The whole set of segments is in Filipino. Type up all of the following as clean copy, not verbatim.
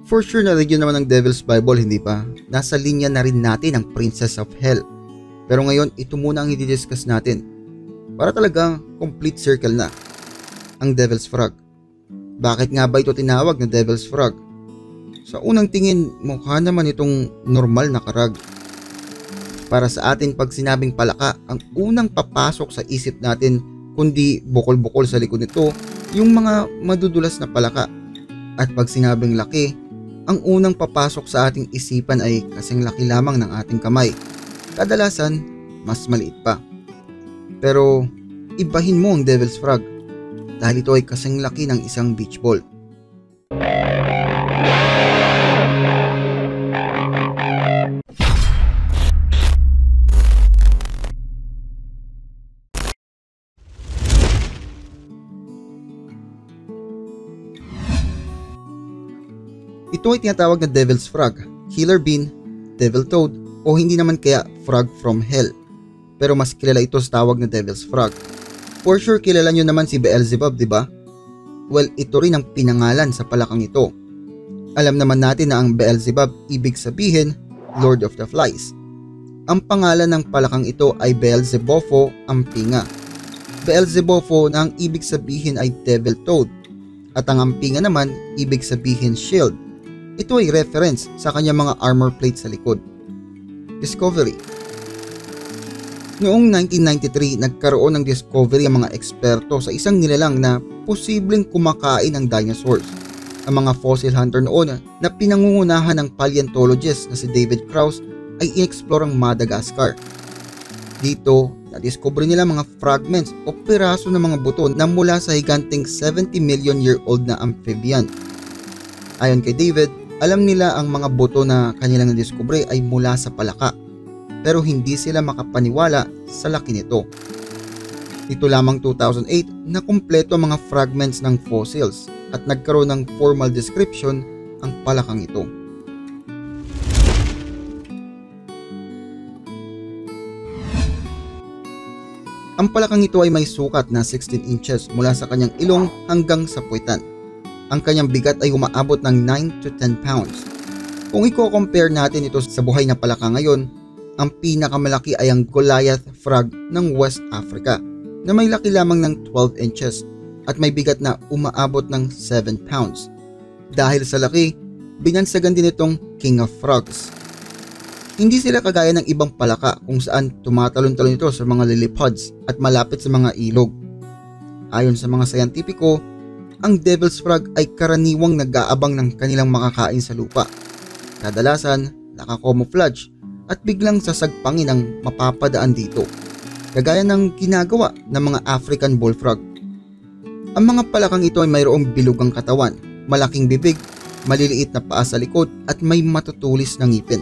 For sure na region naman ng Devil's Bible, hindi ba? Nasa linya na rin natin ang Princess of Hell. Pero ngayon, ito muna ang i-discuss natin. Para talagang complete circle na. Ang Devil's Frog. Bakit nga ba ito tinawag na Devil's Frog? Sa unang tingin, mukha naman itong normal na karag. Para sa atin pag sinabing palaka, ang unang papasok sa isip natin kundi bukol-bukol sa likod nito, yung mga madudulas na palaka. At pag sinabing laki, ang unang papasok sa ating isipan ay kasing laki lamang ng ating kamay. Kadalasan, mas maliit pa. Pero ibahin mo ang Devil's Frog dahil ito ay kasing laki ng isang beach ball. Ito ay tinatawag na Devil's Frog, Killer Bean, Devil Toad, o hindi naman kaya Frog from Hell. Pero mas kilala ito sa tawag na Devil's Frog. For sure kilala nyo naman si Beelzebub, di ba? Well, ito rin ang pinangalan sa palakang ito. Alam naman natin na ang Beelzebub ibig sabihin Lord of the Flies. Ang pangalan ng palakang ito ay Beelzebufo Ampinga. Beelzebufo na ang ibig sabihin ay Devil Toad. At ang Ampinga naman ibig sabihin Shield. Ito ay reference sa kanyang mga armor plate sa likod. Discovery. Noong 1993, nagkaroon ng discovery ang mga eksperto sa isang nilalang na posibleng kumakain ng dinosaurs. Ang mga fossil hunter noon na pinangungunahan ng paleontologist na si David Krause ay in-explore ang Madagascar. Dito, na-discover nila mga fragments o piraso ng mga buto na mula sa higanting 70 million year old na amphibian. Ayon kay David, alam nila ang mga buto na kanilang na-discover ay mula sa palaka, pero hindi sila makapaniwala sa laki nito. Dito lamang 2008 na kumpleto ang mga fragments ng fossils at nagkaroon ng formal description ang palakang ito. Ang palakang ito ay may sukat na 16 inches mula sa kanyang ilong hanggang sa puwitan. Ang kanyang bigat ay umaabot ng 9 to 10 pounds. Kung i-compare natin ito sa buhay na palaka ngayon, ang pinakamalaki ay ang Goliath frog ng West Africa na may laki lamang ng 12 inches at may bigat na umaabot ng 7 pounds. Dahil sa laki, binansagan din itong King of Frogs. Hindi sila kagaya ng ibang palaka kung saan tumatalon-talon ito sa mga lilipads at malapit sa mga ilog. Ayon sa mga sayantipiko, ang Devil's Frog ay karaniwang nag-aabang ng kanilang makakain sa lupa. Kadalasan, nakakamuflage at biglang sasagpangin ang mapapadaan dito, kagaya ng ginagawa ng mga African bullfrog. Ang mga palakang ito ay mayroong bilugang katawan, malaking bibig, maliliit na paa sa likod at may matutulis na ngipin.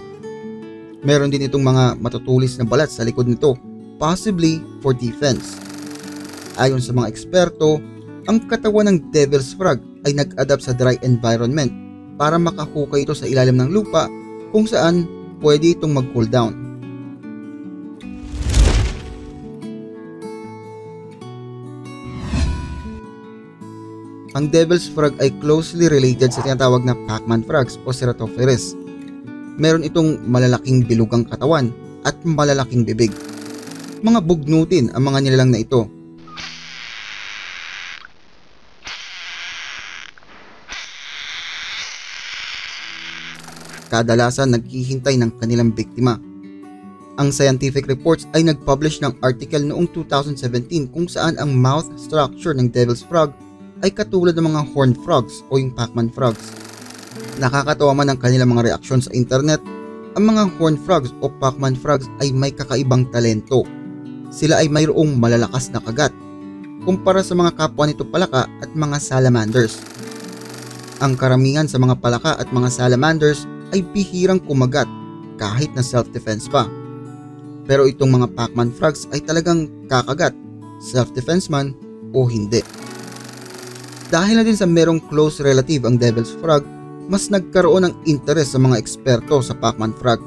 Meron din itong mga matutulis na balat sa likod nito, possibly for defense. Ayon sa mga eksperto, ang katawan ng Devil's Frog ay nag-adapt sa dry environment para makahukay ito sa ilalim ng lupa kung saan pwede itong mag-cool down. Ang Devil's Frog ay closely related sa tinatawag na Pac-Man frogs o Ceratophrys. Meron itong malalaking bilugang katawan at malalaking bibig. Mga bugnutin ang mga nilalang na ito. Kadalasan naghihintay ng kanilang biktima. Ang scientific reports ay nag-publish ng article noong 2017 kung saan ang mouth structure ng Devil's Frog ay katulad ng mga horned frogs o yung Pac-Man frogs. Nakakatawa man ang kanilang mga reaksyon sa internet, ang mga horned frogs o Pac-Man frogs ay may kakaibang talento. Sila ay mayroong malalakas na kagat kumpara sa mga kapwa nito palaka at mga salamanders. Ang karamihan sa mga palaka at mga salamanders ay bihirang kumagat kahit na self-defense pa. Pero itong mga Pac-Man frogs ay talagang kakagat, self-defense man o hindi. Dahil na din sa merong close relative ang Devil's Frog, mas nagkaroon ng interes sa mga eksperto sa Pac-Man frog.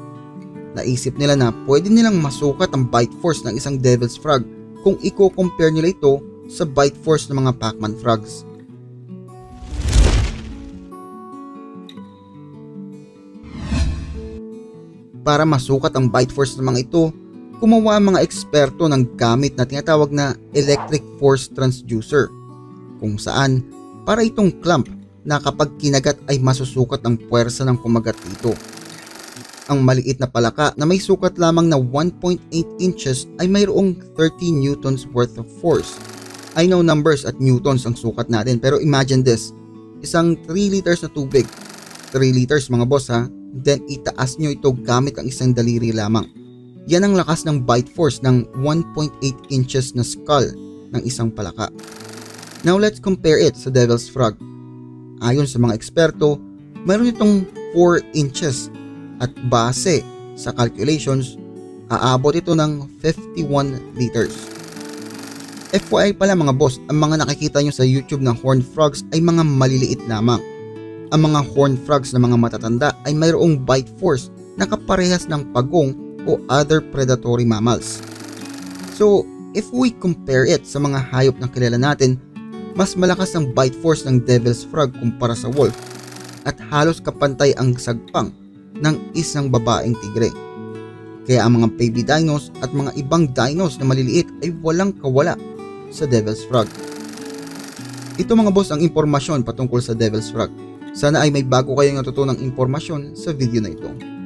Naisip nila na pwede nilang masukat ang bite force ng isang Devil's Frog kung i-compare nila ito sa bite force ng mga Pac-Man frogs. para masukat ang bite force ng mga ito, gumawa ang mga eksperto ng gamit na tinatawag na electric force transducer, kung saan para itong clamp na kapag kinagat ay masusukat ang puwersa ng kumagat dito. Ang maliit na palaka na may sukat lamang na 1.8 inches ay mayroong 30 newtons worth of force. I know numbers at newtons ang sukat natin, pero imagine this, isang 3 liters na tubig, 3 liters mga boss ha, then itaas nyo ito gamit ang isang daliri lamang. Yan ang lakas ng bite force ng 1.8 inches na skull ng isang palaka. Now let's compare it sa devil's frog. Ayon sa mga eksperto, mayroon itong 4 inches at base sa calculations, aabot ito ng 51 liters. FYI pala mga boss, ang mga nakikita nyo sa YouTube na horned frogs ay mga maliliit lamang. Ang mga horned frogs na mga matatanda ay mayroong bite force na kaparehas ng pagong o other predatory mammals. So, if we compare it sa mga hayop na kilala natin, mas malakas ang bite force ng devil's frog kumpara sa wolf at halos kapantay ang sagpang ng isang babaeng tigre. Kaya ang mga baby dinos at mga ibang dinos na maliliit ay walang kawala sa devil's frog. Ito mga boss ang impormasyon patungkol sa devil's frog. Sana ay may bago kayong natutunang impormasyon sa video na ito.